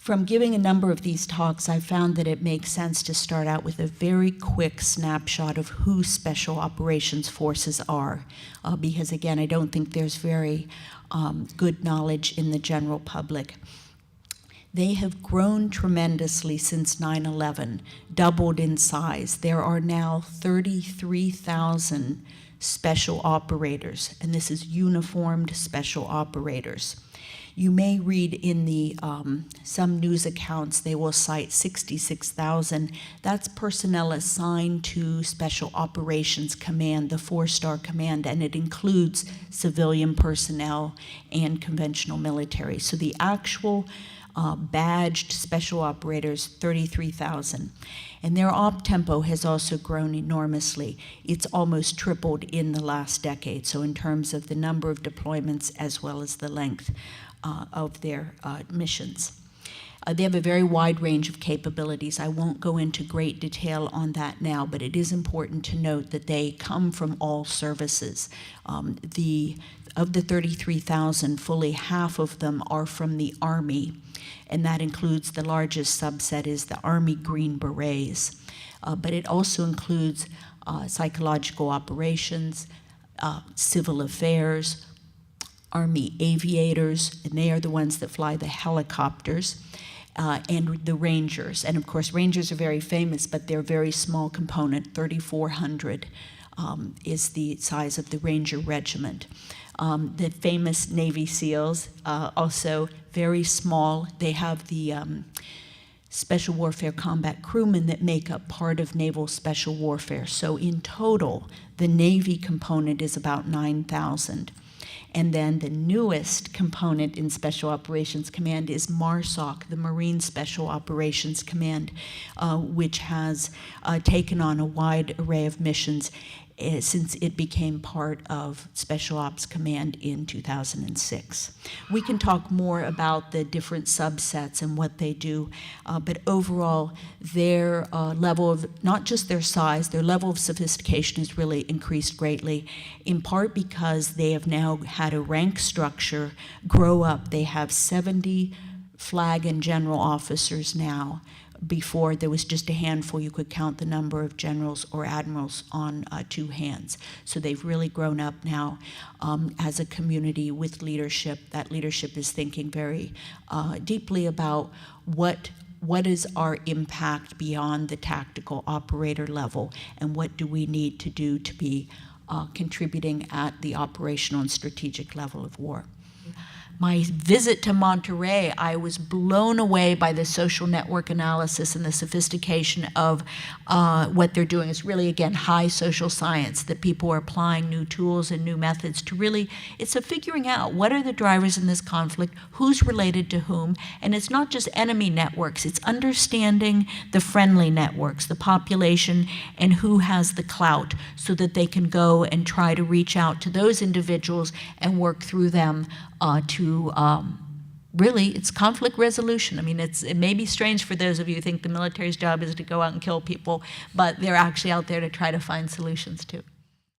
From giving a number of these talks, I found that it makes sense to start out with a very quick snapshot of who Special Operations Forces are, because again, I don't think there's very good knowledge in the general public. They have grown tremendously since 9/11, doubled in size. There are now 33,000 special operators, and this is uniformed special operators. You may read in the some news accounts, they will cite 66,000. That's personnel assigned to Special Operations Command, the 4-star command, and it includes civilian personnel and conventional military. So the actual badged special operators, 33,000. And their op tempo has also grown enormously. It's almost tripled in the last decade, so in terms of the number of deployments as well as the length of their missions. They have a very wide range of capabilities. I won't go into great detail on that now, but it is important to note that they come from all services. Of the 33,000, fully half of them are from the Army, and that includes the largest subset is the Army Green Berets. But it also includes psychological operations, civil affairs, Army aviators, and they are the ones that fly the helicopters, and the Rangers. And of course, Rangers are very famous, but they're a very small component. 3,400 is the size of the Ranger Regiment. The famous Navy SEALs, also very small. They have the Special Warfare Combat Crewmen that make up part of Naval Special Warfare. So in total, the Navy component is about 9,000. And then the newest component in Special Operations Command is MARSOC, the Marine Special Operations Command, which has taken on a wide array of missions since it became part of Special Ops Command in 2006. We can talk more about the different subsets and what they do, but overall, their level of, not just their size, their level of sophistication has really increased greatly, in part because they have now had a rank structure grow up. They have 70 flag and general officers now. Before, there was just a handful. You could count the number of generals or admirals on 2 hands. So they've really grown up now as a community with leadership. That leadership is thinking very deeply about what is our impact beyond the tactical operator level, and what do we need to do to be contributing at the operational and strategic level of war. My visit to Monterey, I was blown away by the social network analysis and the sophistication of what they're doing. It's really, again, high social science, that people are applying new tools and new methods to really, it's a figuring out what are the drivers in this conflict, who's related to whom, and it's not just enemy networks, it's understanding the friendly networks, the population, and who has the clout, so that they can go and try to reach out to those individuals and work through them really, it's conflict resolution. I mean, it may be strange for those of you who think the military's job is to go out and kill people, but they're actually out there to try to find solutions too.